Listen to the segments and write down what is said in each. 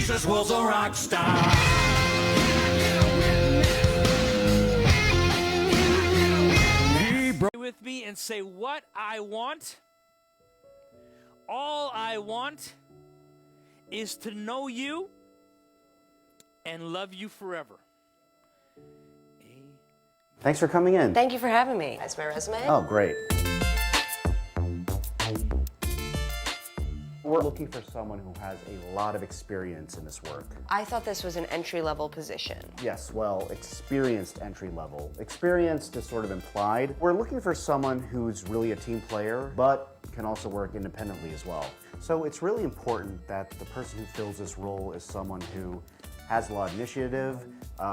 Jesus was a rock star. With me and say, what I want, all I want is to know you and love you forever. Thanks for coming in. Thank you for having me. That's my resume. Oh, great. We're looking for someone who has a lot of experience in this work. I thought this was an entry-level position. Yes, well, experienced entry level. Experienced is sort of implied. We're looking for someone who's really a team player, but can also work independently as well. So it's really important that the person who fills this role is someone who has a lot of initiative,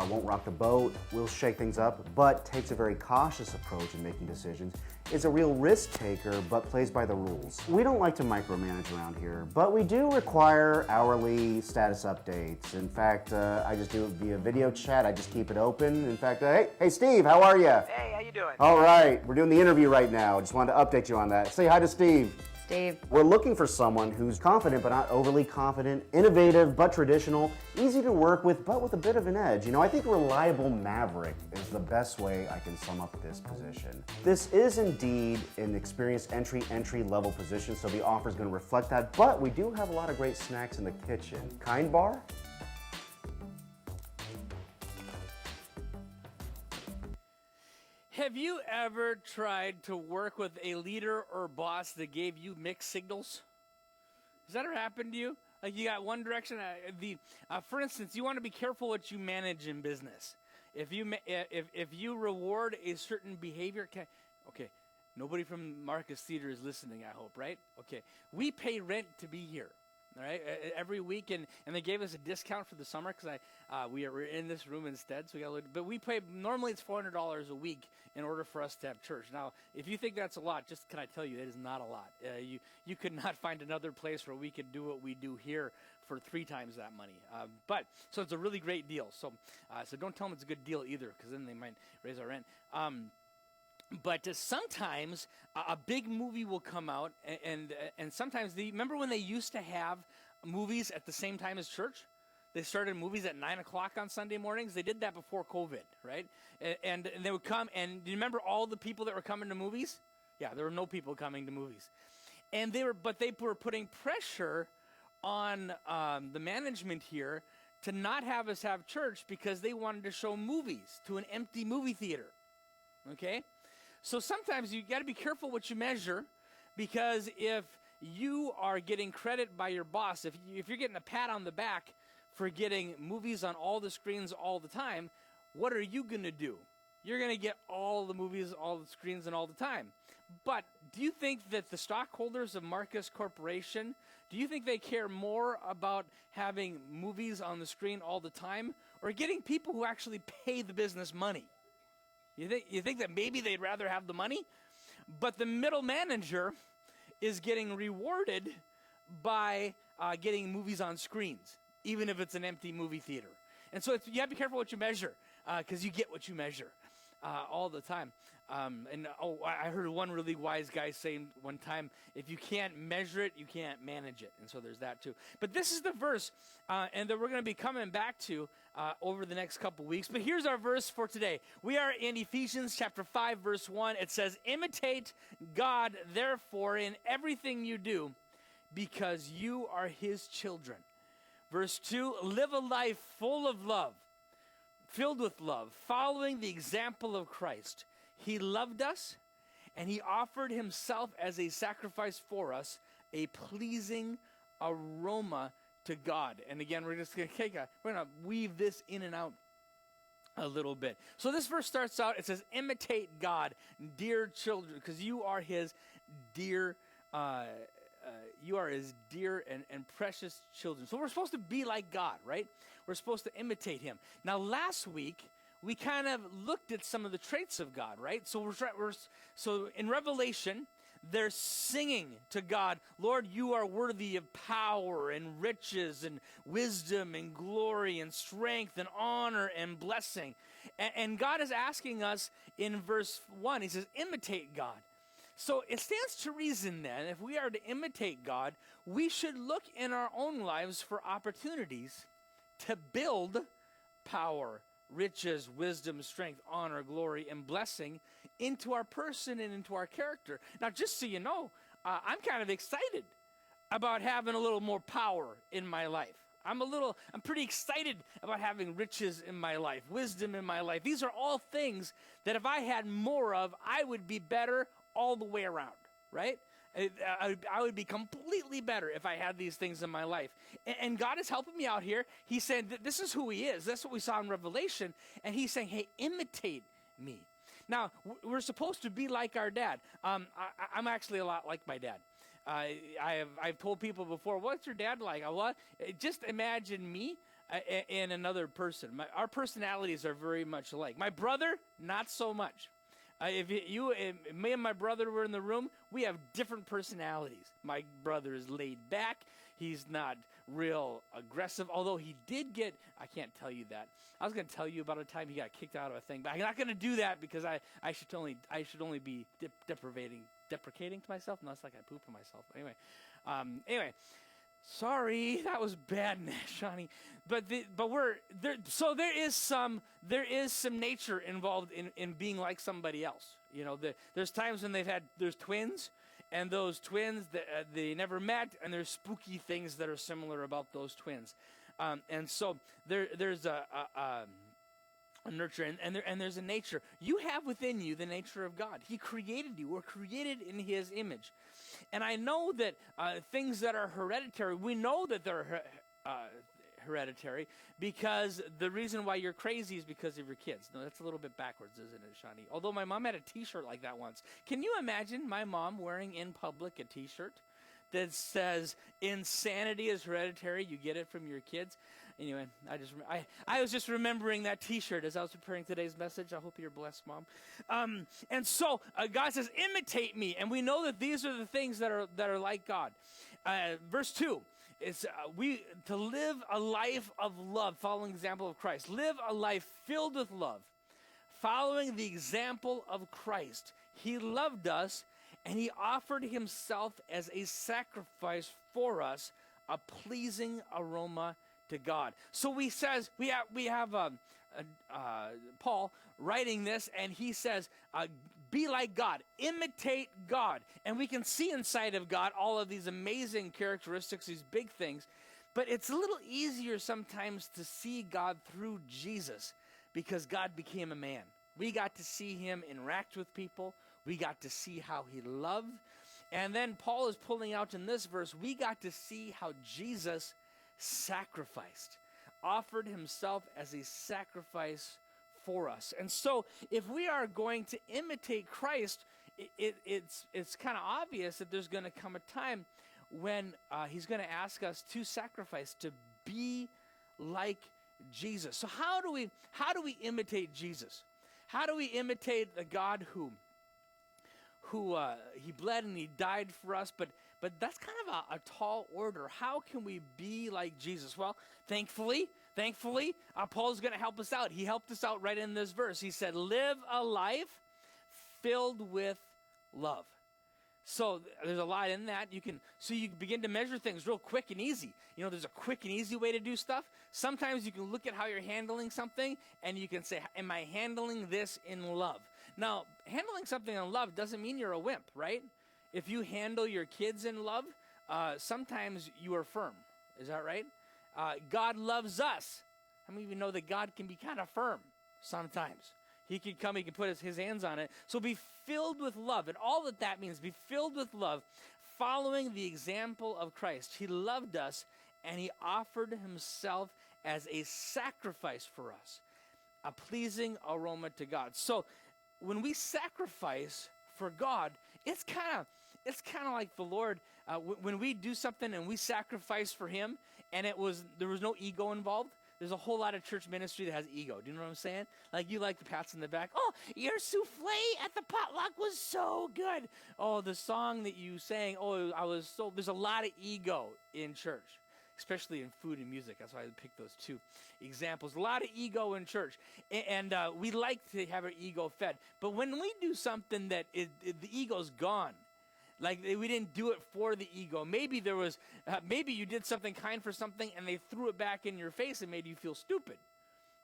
won't rock the boat, will shake things up, but takes a very cautious approach in making decisions, is a real risk taker, but plays by the rules. We don't like to micromanage around here, but we do require hourly status updates. In fact, I just do it via video chat. I just keep it open. In fact, hey Steve, how are you? Hey, how you doing? All right, we're doing the interview right now. Just wanted to update you on that. Say hi to Steve. Steve. We're looking for someone who's confident but not overly confident, innovative but traditional, easy to work with but with a bit of an edge. You know, I think reliable maverick is the best way I can sum up this position. This is indeed an experienced entry level position, so the offer is going to reflect that, but we do have a lot of great snacks in the kitchen. Kind bar? Have you ever tried to work with a leader or boss that gave you mixed signals? Has that ever happened to you? Like you got one direction. For instance, you want to be careful what you manage in business. If you reward a certain behavior, okay, nobody from Marcus Theater is listening, I hope, right? Okay, we pay rent to be here. All right, every week, and they gave us a discount for the summer because we are in this room instead. So we got, but we pay normally it's $400 a week in order for us to have church. Now, if you think that's a lot, just can I tell you, it is not a lot. You could not find another place where we could do what we do here for 3 times that money. But so it's a really great deal. So don't tell them it's a good deal either, because then they might raise our rent. But sometimes a big movie will come out, and sometimes remember when they used to have movies at the same time as church? They started movies at 9 o'clock on Sunday mornings. They did that before COVID, right? And they would come, and do you remember all the people that were coming to movies? Yeah, there were no people coming to movies, and they were putting pressure on the management here to not have us have church because they wanted to show movies to an empty movie theater. Okay. So sometimes you got to be careful what you measure, because if you are getting credit by your boss, if you're getting a pat on the back for getting movies on all the screens all the time, what are you going to do? You're going to get all the movies, all the screens, and all the time. But do you think that the stockholders of Marcus Corporation, do you think they care more about having movies on the screen all the time, or getting people who actually pay the business money? You think that maybe they'd rather have the money? But the middle manager is getting rewarded by getting movies on screens, even if it's an empty movie theater. And so you have to be careful what you measure, because you get what you measure all the time. I heard one really wise guy saying one time, if you can't measure it, you can't manage it. And so there's that too. But this is the verse, and that we're going to be coming back to over the next couple weeks. But here's our verse for today. We are in Ephesians chapter 5, verse 1. It says, imitate God, therefore, in everything you do, because you are his children. Verse 2, live a life full of love, filled with love, following the example of Christ. He loved us, and he offered himself as a sacrifice for us, a pleasing aroma to God. And again, we're going to weave this in and out a little bit. So this verse starts out, it says, imitate God, dear children, because you are his dear and precious children. So we're supposed to be like God, right? We're supposed to imitate him. Now, last week, we kind of looked at some of the traits of God, right? So so in Revelation, they're singing to God, Lord, you are worthy of power and riches and wisdom and glory and strength and honor and blessing. And God is asking us in verse 1, he says, imitate God. So it stands to reason then, if we are to imitate God, we should look in our own lives for opportunities to build power, riches, wisdom, strength, honor, glory, and blessing into our person and into our character. Now, just so you know, I'm kind of excited about having a little more power in my life. I'm pretty excited about having riches in my life, wisdom in my life. These are all things that if I had more of, I would be better all the way around, right? I would be completely better if I had these things in my life. And God is helping me out here. He said, this is who he is. That's what we saw in Revelation. And he's saying, hey, imitate me. Now, we're supposed to be like our dad. I'm actually a lot like my dad. I've told people before, what's your dad like? What? Just imagine me and another person. Our personalities are very much alike. My brother, not so much. If me and my brother were in the room, we have different personalities. My brother is laid back. He's not real aggressive, although he did get, I can't tell you that. I was going to tell you about a time he got kicked out of a thing, but I'm not going to do that because I should only be deprecating to myself. No, it's like I poop on myself. Anyway, sorry, that was bad, Shawnee. But we're there. So there is some nature involved in being like somebody else. You know, there's times when there's twins, and those twins they never met, and there's spooky things that are similar about those twins, and so there's a nurture and there's a nature. You have within you the nature of God. He created you. We're created in his image. And I know that things that are hereditary, we know that they're hereditary because the reason why you're crazy is because of your kids. No, that's a little bit backwards, isn't it, Shawnee? Although my mom had a t-shirt like that once. Can you imagine my mom wearing in public a t-shirt that says insanity is hereditary, you get it from your kids? Anyway, I was just remembering that t-shirt as I was preparing today's message. I hope you're blessed, Mom. And so God says, imitate me. And we know that these are the things that are like God. Verse 2, it's to live a life of love, following the example of Christ. Live a life filled with love, following the example of Christ. He loved us, and he offered himself as a sacrifice for us, a pleasing aroma to God. So we have Paul writing this, and he says, be like God, imitate God. And we can see inside of God all of these amazing characteristics, these big things, but it's a little easier sometimes to see God through Jesus because God became a man. We got to see him interact with people. We got to see how he loved. And then Paul is pulling out in this verse, we got to see how Jesus sacrificed, offered himself as a sacrifice for us. And so if we are going to imitate Christ, it's kind of obvious that there's going to come a time when he's going to ask us to sacrifice, to be like Jesus. So how do we imitate Jesus? How do we imitate the God who he bled and he died for us, but that's kind of a tall order. How can we be like Jesus? Well, thankfully, Paul's going to help us out. He helped us out right in this verse. He said, live a life filled with love. So there's a lot in that. You begin to measure things real quick and easy. You know, there's a quick and easy way to do stuff. Sometimes you can look at how you're handling something and you can say, am I handling this in love? Now, handling something in love doesn't mean you're a wimp, right? If you handle your kids in love, sometimes you are firm. Is that right? God loves us. How many of you know that God can be kind of firm sometimes? He can come, he can put his hands on it. So be filled with love. And all that means, be filled with love, following the example of Christ. He loved us, and he offered himself as a sacrifice for us, a pleasing aroma to God. So when we sacrifice for God, it's kind of like the Lord, when we do something and we sacrifice for him, and there was no ego involved. There's a whole lot of church ministry that has ego. Do you know what I'm saying? Like, you like the pats in the back. Oh, your souffle at the potluck was so good. Oh, the song that you sang. Oh, there's a lot of ego in church. especially in food and music. That's why I picked those two examples. A lot of ego in church, and we like to have our ego fed. But when we do something that the ego's gone, like we didn't do it for the ego. Maybe there was, maybe you did something kind for something, and they threw it back in your face and made you feel stupid.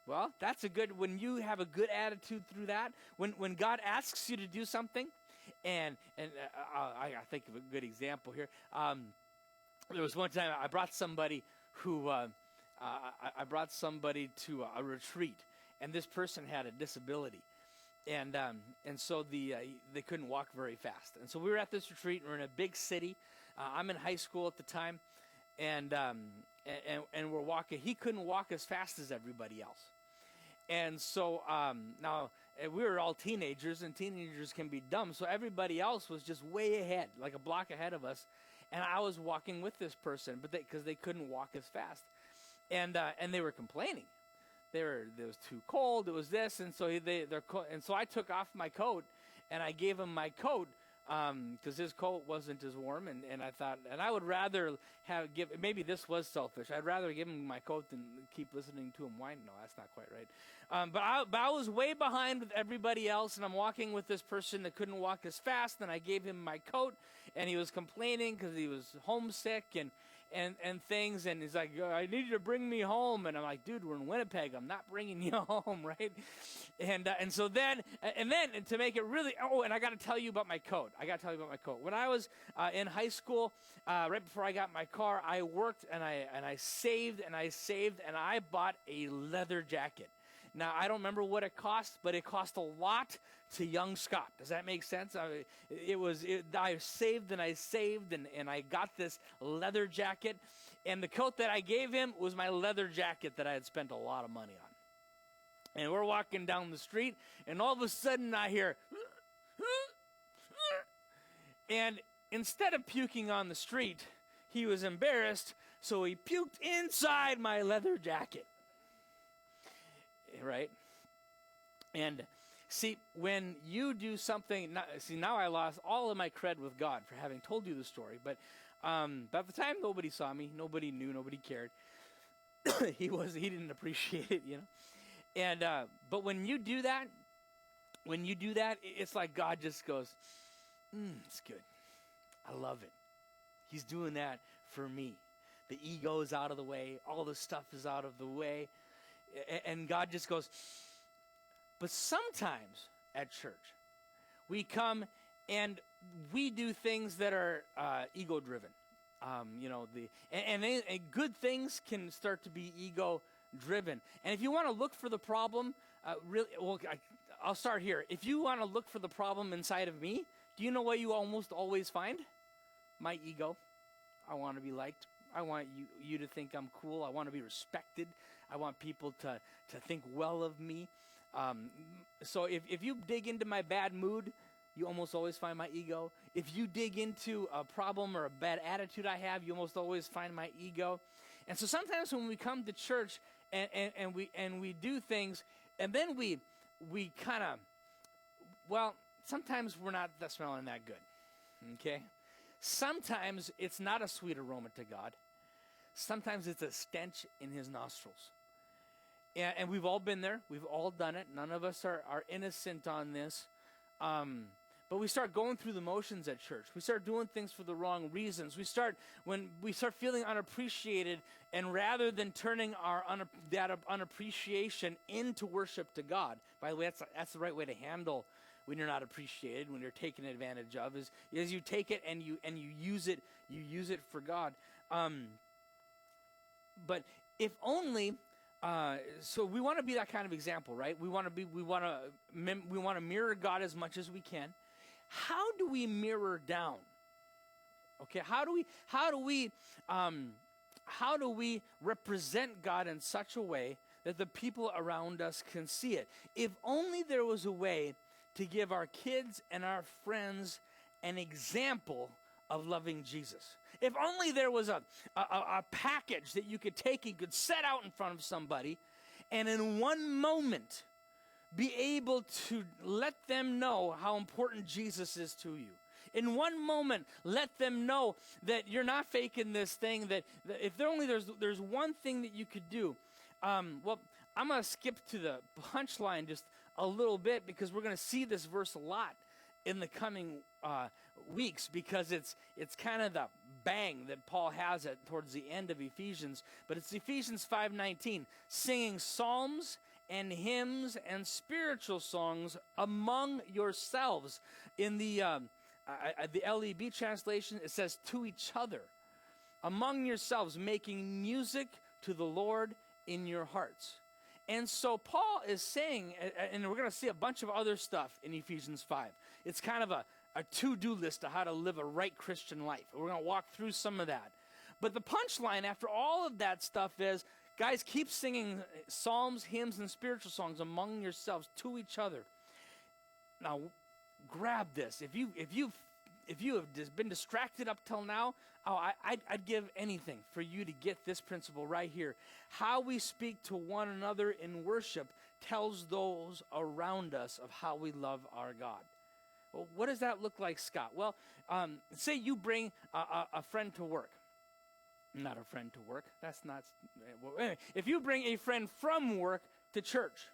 Well, that's a good, when you have a good attitude through that, when God asks you to do something, and I think of a good example here. There was one time I brought somebody who, I brought somebody to a retreat, and this person had a disability. And so they couldn't walk very fast. And so we were at this retreat, and we're in a big city. I'm in high school at the time, and we're walking. He couldn't walk as fast as everybody else. And so now we were all teenagers, and teenagers can be dumb. So everybody else was just way ahead, like a block ahead of us. And I was walking with this person, but because they couldn't walk as fast, and they were complaining. It was too cold. It was this, and so so I took off my coat, and I gave him my coat because his coat wasn't as warm, and I thought, and I would rather maybe this was selfish. I'd rather give him my coat than keep listening to him whine. No, that's not quite right. But I was way behind with everybody else, and I'm walking with this person that couldn't walk as fast, and I gave him my coat, and he was complaining because he was homesick and things, and he's like, I need you to bring me home, and I'm like, dude, we're in Winnipeg, I'm not bringing you home, right? And so then to make it really, and I got to tell you about my coat. When I was in high school, right before I got my car, I worked and I saved, and I bought a leather jacket. Now, I don't remember what it cost, but it cost a lot to young Scott. Does that make sense? I saved, and I got this leather jacket. And the coat that I gave him was my leather jacket that I had spent a lot of money on. And we're walking down the street, and all of a sudden I hear, and instead of puking on the street, he was embarrassed, so he puked inside my leather jacket. Right? And see, when you do something, now I lost all of my cred with God for having told you the story, but at the time nobody saw me, nobody knew, nobody cared. He didn't appreciate it, you know. And but when you do that, it's like God just goes, it's good. I love it. He's doing that for me. The ego is out of the way, all the stuff is out of the way. And God just goes, but sometimes at church, we come and we do things that are ego-driven. And good things can start to be ego-driven. And if you want to look for the problem, I'll start here. If you want to look for the problem inside of me, do you know what you almost always find? My ego. I want to be liked. I want you to think I'm cool. I want to be respected. I want people to think well of me. So if you dig into my bad mood, you almost always find my ego. If you dig into a problem or a bad attitude I have, you almost always find my ego. And so sometimes when we come to church and we do things, and then we kind of, sometimes we're not smelling that good. Okay? Sometimes it's not a sweet aroma to God. Sometimes it's a stench in his nostrils. And we've all been there. We've all done it. None of us are innocent on this. But we start going through the motions at church. We start doing things for the wrong reasons. When we start feeling unappreciated, and rather than turning that unappreciation into worship to God, by the way, that's the right way to handle when you're not appreciated, when you're taken advantage of, is you take it and you use it. You use it for God. But if only. So we want to be that kind of example, right? We want to mirror God as much as we can. How do we mirror down? Okay, how do we represent God in such a way that the people around us can see it? If only there was a way to give our kids and our friends an example of loving Jesus. If only there was a package that you could take and could set out in front of somebody, and in one moment be able to let them know how important Jesus is to you. In one moment, let them know that you're not faking this thing, that if there's one thing that you could do. Well, I'm going to skip to the punchline just a little bit because we're going to see this verse a lot in the coming weeks, because it's kind of the bang that Paul has it towards the end of Ephesians. But it's Ephesians 5:19, singing psalms and hymns and spiritual songs among yourselves. In the LEB translation, it says to each other, among yourselves, making music to the Lord in your hearts. And so Paul is saying, and we're going to see a bunch of other stuff in Ephesians 5. It's kind of a to-do list of how to live a right Christian life. We're going to walk through some of that. But the punchline after all of that stuff is, guys, keep singing psalms, hymns, and spiritual songs among yourselves to each other. Now, grab this. If you have just been distracted up till now, I'd give anything for you to get this principle right here. How we speak to one another in worship tells those around us of how we love our God. Well, what does that look like, Scott? Well, say you bring a friend to work. Not a friend to work. That's not. Well, anyway, if you bring a friend from work to church,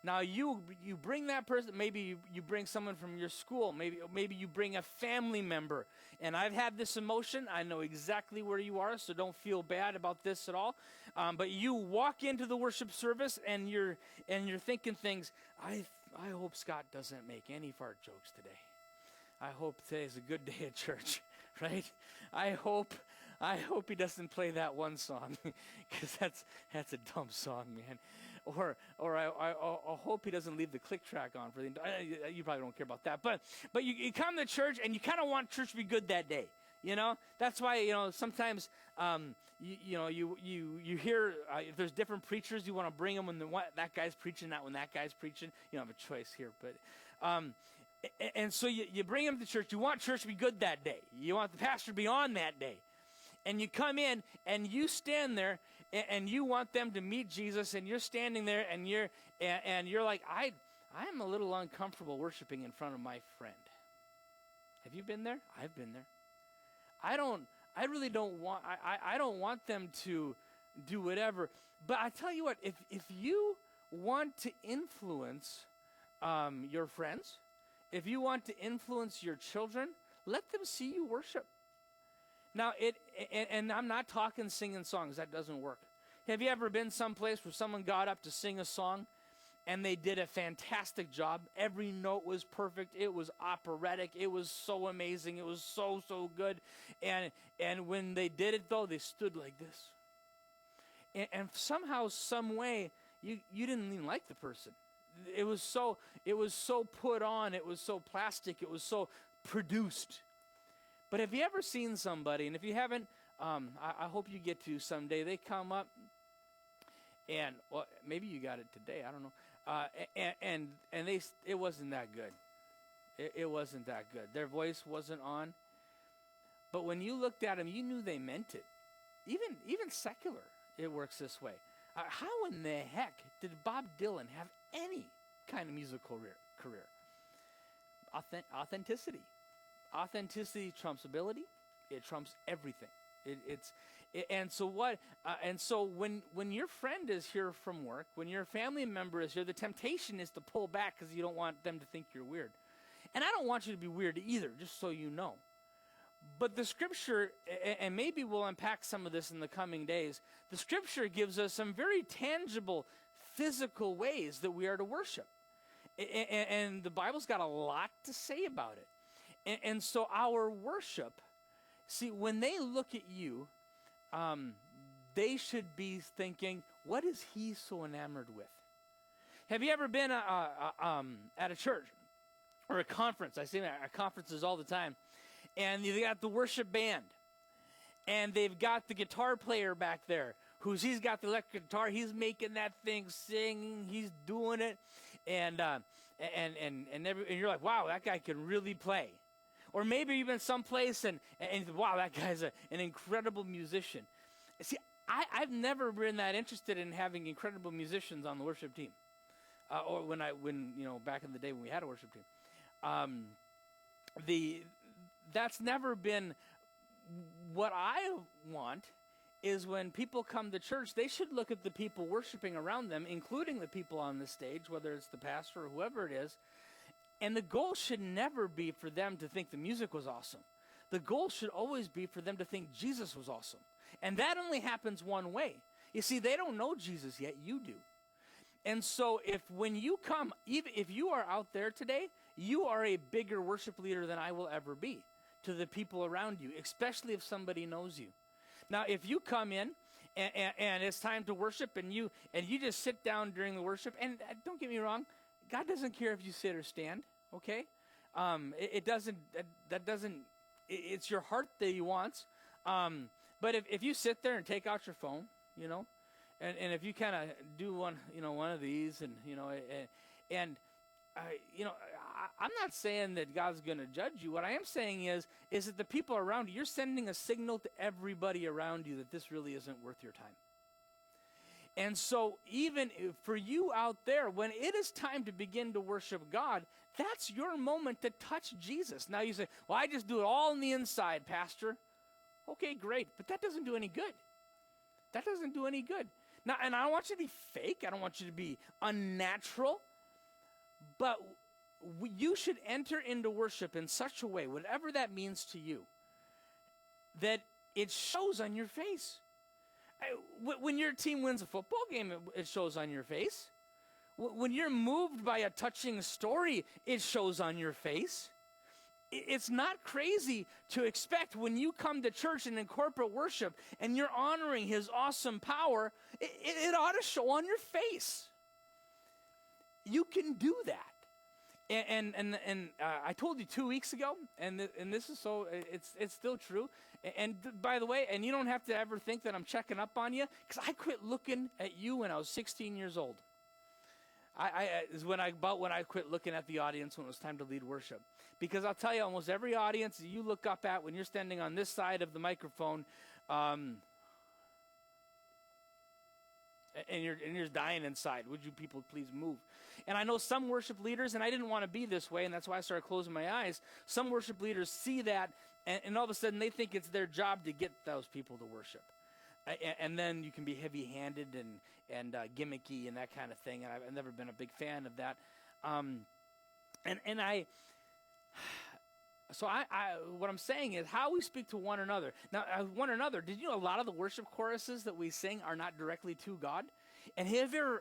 now you bring that person. Maybe you bring someone from your school. Maybe you bring a family member. And I've had this emotion. I know exactly where you are, so don't feel bad about this at all. But you walk into the worship service and you're thinking things. I hope Scott doesn't make any fart jokes today. I hope today's a good day at church, right? I hope he doesn't play that one song, because that's a dumb song, man. Or I hope he doesn't leave the click track on for the. You probably don't care about that, but you come to church and you kind of want church to be good that day. You know, that's why sometimes you hear if there's different preachers, you want to bring them when that guy's preaching, not when that guy's preaching. You don't have a choice here, but. And so you bring them to church. You want church to be good that day. You want the pastor to be on that day. And you come in and you stand there and you want them to meet Jesus, and you're standing there and you're like, I'm a little uncomfortable worshiping in front of my friend. Have you been there? I've been there. I don't want them to do whatever. But I tell you what, if you want to influence your friends, if you want to influence your children, let them see you worship. Now, and I'm not talking singing songs. That doesn't work. Have you ever been someplace where someone got up to sing a song and they did a fantastic job? Every note was perfect. It was operatic. It was so amazing. It was so good. And when they did it, though, they stood like this. And somehow, some way, you didn't even like the person. It was so put on. It was so plastic. It was so produced. But have you ever seen somebody, and if you haven't, I hope you get to someday, they come up, and well, maybe you got it today, I don't know, and it wasn't that good. It wasn't that good. Their voice wasn't on. But when you looked at them, you knew they meant it. Even secular, it works this way. How in the heck did Bob Dylan have any kind of musical career? Authenticity. Authenticity trumps ability. It trumps everything. And so when your friend is here from work, when your family member is here, the temptation is to pull back because you don't want them to think you're weird. And I don't want you to be weird either, just so you know. But the scripture, and maybe we'll unpack some of this in the coming days, the scripture gives us some very tangible, physical ways that we are to worship. And the Bible's got a lot to say about it. And so our worship, see, when they look at you, they should be thinking, what is he so enamored with? Have you ever been at a church or a conference? I say that at conferences all the time. And they got the worship band. And they've got the guitar player back there. He's got the electric guitar. He's making that thing sing. He's doing it. And you're like, wow, that guy can really play. Or maybe you've been someplace and wow, that guy's an incredible musician. See, I've never been that interested in having incredible musicians on the worship team. Or when back in the day when we had a worship team. that's never been what I want. Is when people come to church, they should look at the people worshiping around them, including the people on the stage, whether it's the pastor or whoever it is. And the goal should never be for them to think the music was awesome. The goal should always be for them to think Jesus was awesome. And that only happens one way. You see, they don't know Jesus yet, you do. And so when you come, even if you are out there today, you are a bigger worship leader than I will ever be to the people around you, especially if somebody knows you. Now, if you come in and it's time to worship and you just sit down during the worship, and don't get me wrong, God doesn't care if you sit or stand, okay? It's your heart that he wants. But if you sit there and take out your phone, and if you kind of do one of these I'm not saying that God's going to judge you. What I am saying is that the people around you, you're sending a signal to everybody around you that this really isn't worth your time. And so even for you out there, when it is time to begin to worship God, that's your moment to touch Jesus. Now you say, well, I just do it all on the inside, Pastor. Okay, great. But that doesn't do any good. That doesn't do any good. Now, and I don't want you to be fake. I don't want you to be unnatural. But you should enter into worship in such a way, whatever that means to you, that it shows on your face. When your team wins a football game, it shows on your face. When you're moved by a touching story, it shows on your face. It's not crazy to expect when you come to church and in corporate worship and you're honoring his awesome power, it ought to show on your face. You can do that. And I told you 2 weeks ago, and this is so, it's still true. And by the way, and you don't have to ever think that I'm checking up on you, because I quit looking at you when I was 16 years old. Is when I quit looking at the audience when it was time to lead worship. Because I'll tell you, almost every audience you look up at when you're standing on this side of the microphone, and you're just dying inside. Would you people please move? And I know some worship leaders, and I didn't want to be this way, and that's why I started closing my eyes. Some worship leaders see that, and all of a sudden they think it's their job to get those people to worship. And then you can be heavy-handed and gimmicky and that kind of thing, and I've never been a big fan of that. So what I'm saying is how we speak to one another. Now, one another, did you know a lot of the worship choruses that we sing are not directly to God? And have you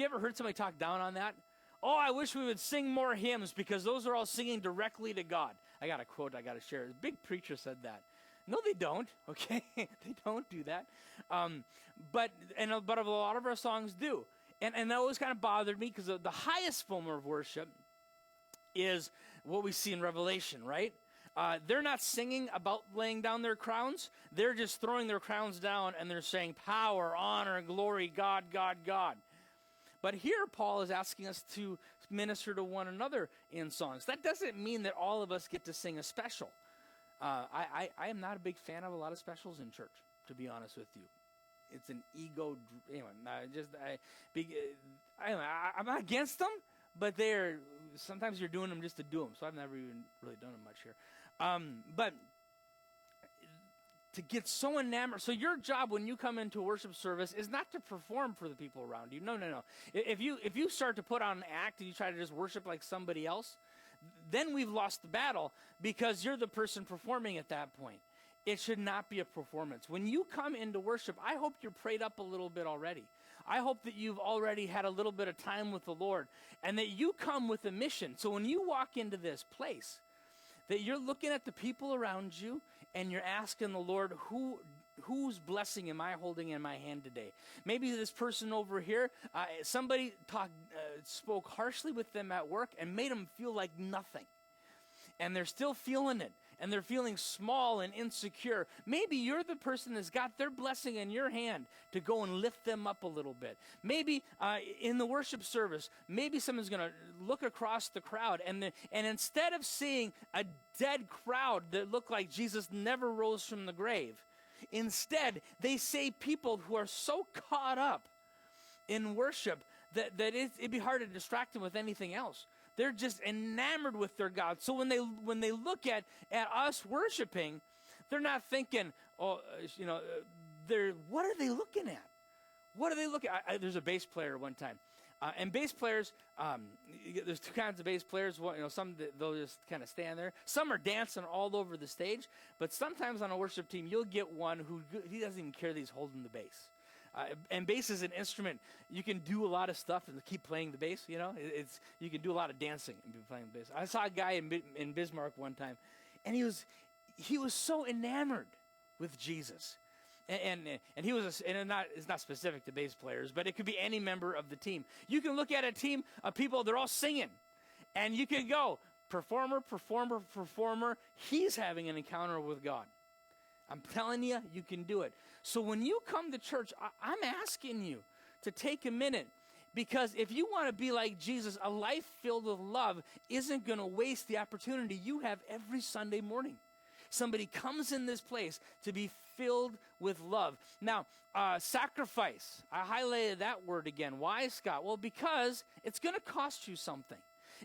ever heard somebody talk down on that? Oh, I wish we would sing more hymns because those are all singing directly to God. I got a quote I got to share. A big preacher said that. No, they don't, okay? They don't do that. But a lot of our songs do. And that always kind of bothered me because the highest form of worship is what we see in Revelation, right? They're not singing about laying down their crowns. They're just throwing their crowns down and they're saying power, honor, glory, God, God, God. But here Paul is asking us to minister to one another in songs. That doesn't mean that all of us get to sing a special. I am not a big fan of a lot of specials in church, to be honest with you. It's an ego. Anyway, I'm not against them, but sometimes you're doing them just to do them. So I've never even really done them much here. But to get so enamored, so your job when you come into a worship service is not to perform for the people around you. No. If you start to put on an act and you try to just worship like somebody else, then we've lost the battle because you're the person performing at that point. It should not be a performance. When you come into worship, I hope you're prayed up a little bit already. I hope that you've already had a little bit of time with the Lord and that you come with a mission. So when you walk into this place, that you're looking at the people around you and you're asking the Lord, whose blessing am I holding in my hand today? Maybe this person over here, somebody spoke harshly with them at work and made them feel like nothing. And they're still feeling it. And they're feeling small and insecure. Maybe you're the person that's got their blessing in your hand to go and lift them up a little bit. Maybe in the worship service, maybe someone's going to look across the crowd and instead of seeing a dead crowd that looked like Jesus never rose from the grave, instead they say people who are so caught up in worship that it'd be hard to distract them with anything else. They're just enamored with their God. So when they look at us worshiping, they're not thinking, what are they looking at? What are they looking at? There's a bass player one time. And bass players, there's two kinds of bass players. Some they'll just kind of stand there. Some are dancing all over the stage. But sometimes on a worship team, you'll get one who he doesn't even care that he's holding the bass. And bass is an instrument. You can do a lot of stuff and keep playing the bass. You can do a lot of dancing and be playing the bass. I saw a guy in Bismarck one time, and he was so enamored with Jesus. And he was, it's not specific to bass players, but it could be any member of the team. You can look at a team of people, they're all singing, and you can go, performer, performer, performer. He's having an encounter with God. I'm telling you, you can do it. So when you come to church, I'm asking you to take a minute, because if you want to be like Jesus, a life filled with love isn't going to waste the opportunity you have every Sunday morning. Somebody comes in this place to be filled with love. Now, sacrifice. I highlighted that word again. Why, Scott? Well, because it's going to cost you something.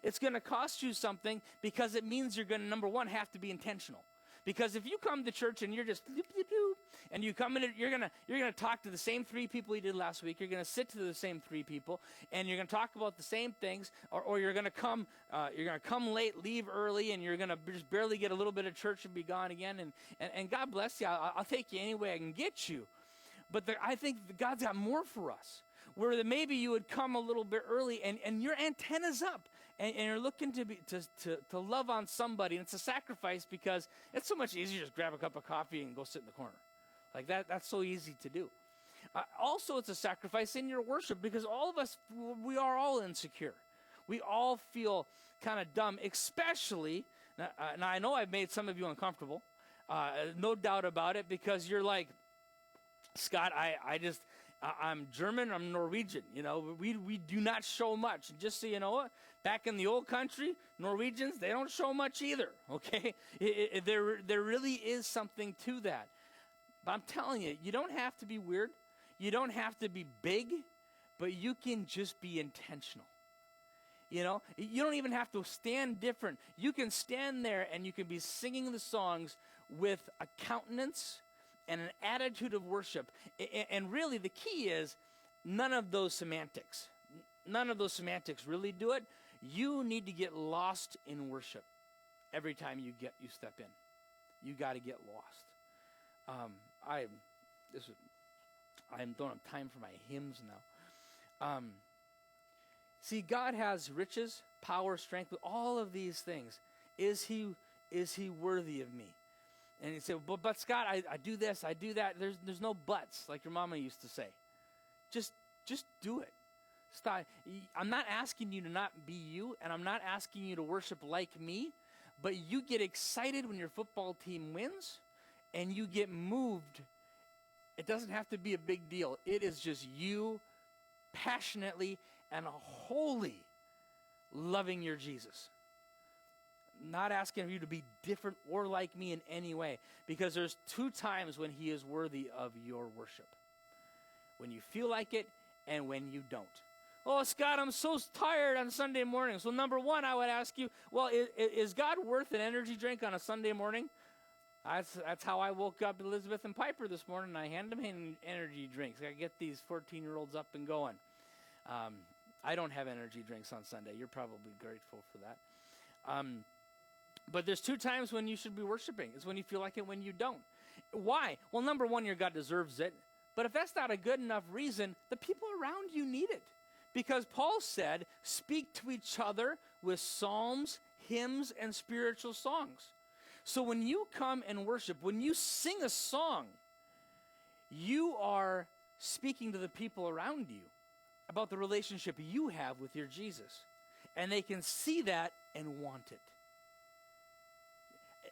It's going to cost you something because it means you're going to, number one, have to be intentional. Because if you come to church and you're just and you come in, you're gonna talk to the same three people you did last week. You're gonna sit to the same three people, and you're gonna talk about the same things, or you're gonna come late, leave early, and you're gonna just barely get a little bit of church and be gone again. And God bless you. I'll take you any way I can get you. But I think God's got more for us. Where maybe you would come a little bit early, and your antenna's up. And you're looking to love on somebody, and it's a sacrifice because it's so much easier to just grab a cup of coffee and go sit in the corner. Like that's so easy to do. Also, it's a sacrifice in your worship because all of us, we are all insecure. We all feel kind of dumb, especially, now I know I've made some of you uncomfortable, no doubt about it, because you're like, Scott, I'm German, I'm Norwegian. We do not show much. And just so you know, back in the old country, Norwegians, they don't show much either, okay? There really is something to that. But I'm telling you, you don't have to be weird. You don't have to be big, but you can just be intentional. You don't even have to stand different. You can stand there and you can be singing the songs with a countenance and an attitude of worship. And really the key is none of those semantics. None of those semantics really do it. You need to get lost in worship every time you step in. You got to get lost. I don't have time for my hymns now. See, God has riches, power, strength, all of these things. Is he worthy of me? And he said, but Scott, I do this, I do that. There's no buts, like your mama used to say. Just do it. Stop. I'm not asking you to not be you, and I'm not asking you to worship like me, but you get excited when your football team wins, and you get moved. It doesn't have to be a big deal. It is just you passionately and wholly loving your Jesus. Not asking you to be different or like me in any way, because there's two times when he is worthy of your worship. When you feel like it and when you don't. Oh, Scott, I'm so tired on Sunday mornings. Well, number one, I would ask you, well, is God worth an energy drink on a Sunday morning? That's how I woke up Elizabeth and Piper this morning. I handed them energy drinks. I get these 14-year-olds up and going. I don't have energy drinks on Sunday. You're probably grateful for that. But there's two times when you should be worshiping. It's when you feel like it, when you don't. Why? Well, number one, your God deserves it. But if that's not a good enough reason, the people around you need it. Because Paul said, speak to each other with psalms, hymns, and spiritual songs. So when you come and worship, when you sing a song, you are speaking to the people around you about the relationship you have with your Jesus. And they can see that and want it.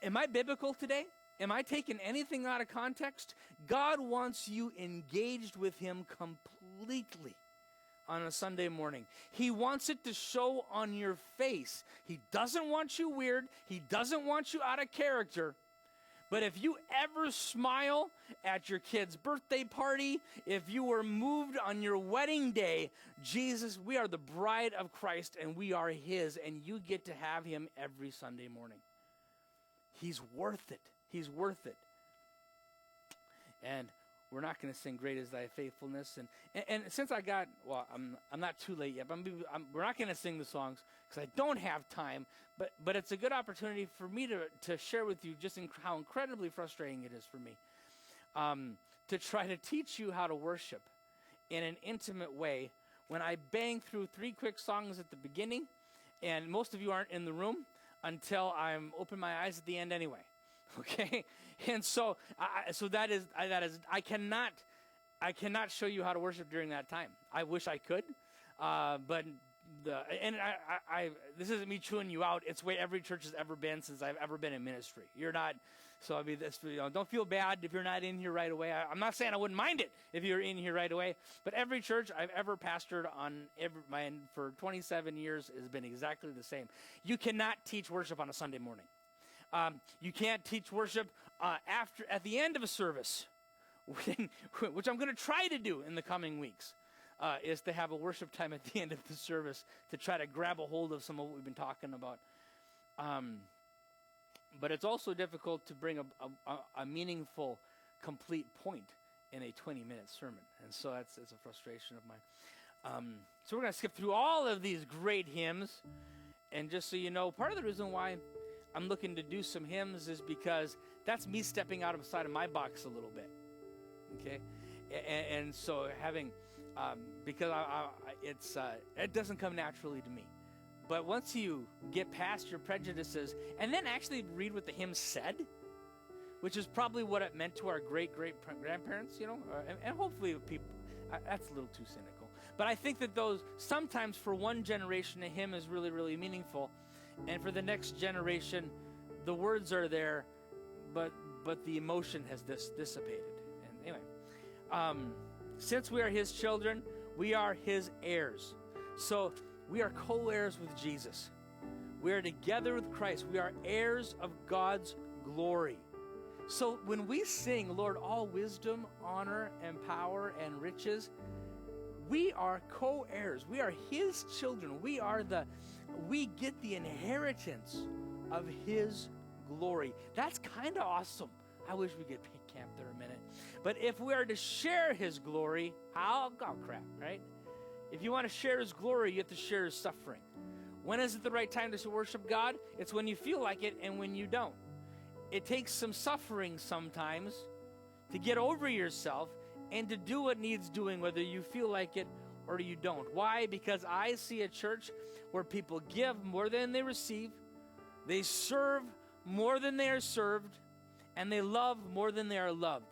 Am I biblical today? Am I taking anything out of context? God wants you engaged with him completely on a Sunday morning. He wants it to show on your face. He doesn't want you weird. He doesn't want you out of character. But if you ever smile at your kid's birthday party, if you were moved on your wedding day, Jesus, we are the bride of Christ and we are his, and you get to have him every Sunday morning. He's worth it. He's worth it. And we're not going to sing "Great Is Thy Faithfulness," and since I got, well, I'm not too late yet. But we're not going to sing the songs because I don't have time. But it's a good opportunity for me to share with you just how incredibly frustrating it is for me to try to teach you how to worship in an intimate way when I bang through 3 quick songs at the beginning, and most of you aren't in the room until I'm open my eyes at the end anyway. Okay, and so I cannot show you how to worship during that time. I wish I could, but this isn't me chewing you out. It's the way every church has ever been since I've ever been in ministry. You're not, so I mean, don't feel bad if you're not in here right away. I'm not saying I wouldn't mind it if you're in here right away, but every church I've ever pastored for 27 years has been exactly the same. You cannot teach worship on a Sunday morning. You can't teach worship at the end of a service, which I'm going to try to do in the coming weeks, is to have a worship time at the end of the service to try to grab a hold of some of what we've been talking about. But it's also difficult to bring a meaningful, complete point in a 20-minute sermon. And so that's a frustration of mine. So we're going to skip through all of these great hymns. And just so you know, part of the reason why I'm looking to do some hymns is because that's me stepping outside of my box a little bit, okay? And so having, because it doesn't come naturally to me. But once you get past your prejudices and then actually read what the hymn said, which is probably what it meant to our great-great-grandparents, and hopefully people, that's a little too cynical. But I think that sometimes for one generation, a hymn is really, really meaningful. And for the next generation, the words are there, but the emotion has dissipated. And anyway, since we are his children, we are his heirs. So we are co-heirs with Jesus. We are together with Christ. We are heirs of God's glory. So when we sing, Lord, all wisdom, honor, and power, and riches, we are co-heirs. We are his children. We get the inheritance of his glory. That's kind of awesome. I wish we could camp there a minute. But if we are to share his glory, crap, right? If you want to share his glory, you have to share his suffering. When is it the right time to worship God? It's when you feel like it and when you don't. It takes some suffering sometimes to get over yourself and to do what needs doing, whether you feel like it or you don't. Why? Because I see a church where people give more than they receive, they serve more than they are served, and they love more than they are loved.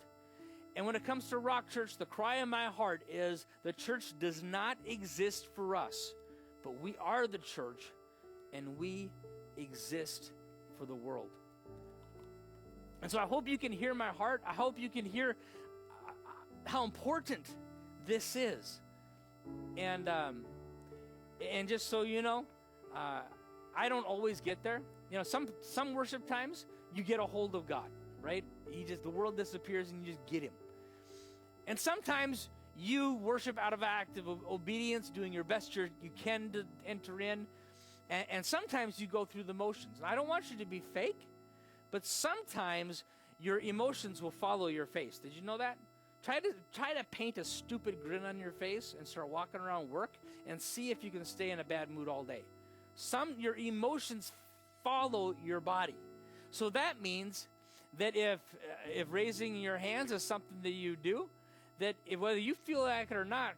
And when it comes to Rock Church, the cry in my heart is the church does not exist for us, but we are the church, and we exist for the world. And so I hope you can hear my heart. I hope you can hear how important this is. And just so you know, I don't always get there. Some worship times you get a hold of God, right? The world disappears and you just get him. And sometimes you worship out of act of obedience, doing your best you can to enter in. And sometimes you go through the motions. And I don't want you to be fake, but sometimes your emotions will follow your face. Did you know that? Try to paint a stupid grin on your face and start walking around work and see if you can stay in a bad mood all day. Your emotions follow your body. So that means that if raising your hands is something that you do, that whether you feel like it or not,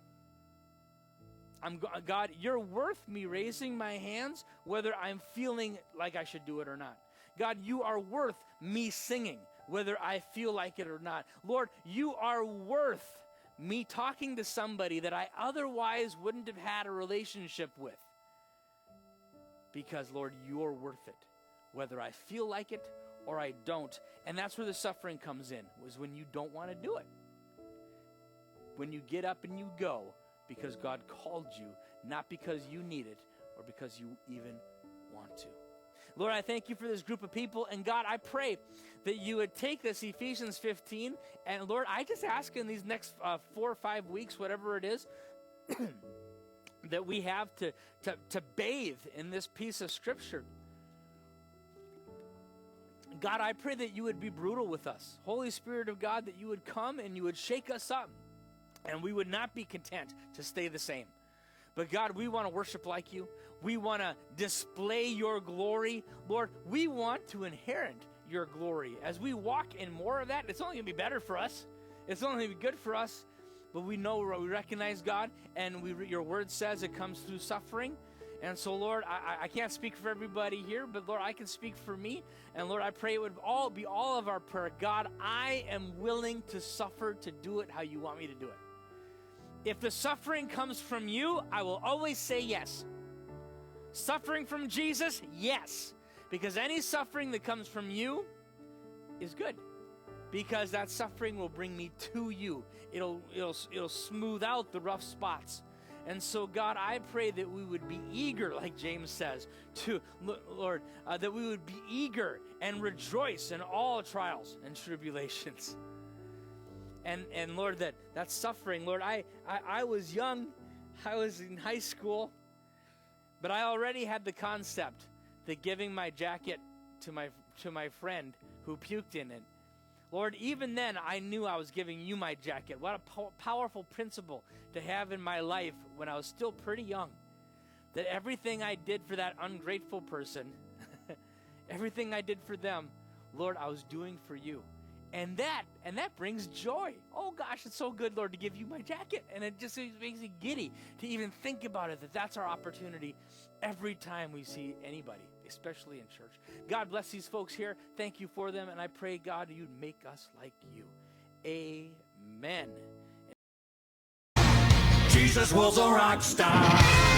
God, you're worth me raising my hands, whether I'm feeling like I should do it or not. God, you are worth me singing, whether I feel like it or not. Lord, you are worth me talking to somebody that I otherwise wouldn't have had a relationship with. Because, Lord, you're worth it, whether I feel like it or I don't. And that's where the suffering comes in, was when you don't want to do it. When you get up and you go because God called you, not because you need it or because you even want to. Lord, I thank you for this group of people. And God, I pray that you would take this Ephesians 15. And Lord, I just ask in these next 4 or 5 weeks, whatever it is, that we have to bathe in this piece of Scripture. God, I pray that you would be brutal with us. Holy Spirit of God, that you would come and you would shake us up. And we would not be content to stay the same. But God, we want to worship like you. We want to display your glory. Lord, we want to inherit your glory. As we walk in more of that, it's only going to be better for us. It's only going to be good for us. But we know, we recognize God, and your word says it comes through suffering. And so, Lord, I can't speak for everybody here, but Lord, I can speak for me. And Lord, I pray it would all be all of our prayer. God, I am willing to suffer to do it how you want me to do it. If the suffering comes from you, I will always say yes. Suffering from Jesus, yes. Because any suffering that comes from you is good. Because that suffering will bring me to you. It'll smooth out the rough spots. And so, God, I pray that we would be eager, like James says, Lord, that we would be eager and rejoice in all trials and tribulations. And Lord, that suffering, Lord, I was young, I was in high school, but I already had the concept that giving my jacket to my friend who puked in it, Lord, even then I knew I was giving you my jacket. What a powerful principle to have in my life when I was still pretty young, that everything I did for that ungrateful person, everything I did for them, Lord, I was doing for you. And that brings joy. Oh gosh, it's so good, Lord, to give you my jacket. And it just makes me giddy to even think about it, that's our opportunity every time we see anybody, especially in church. God bless these folks here. Thank you for them. And I pray, God, you'd make us like you. Amen. Jesus was a rock star.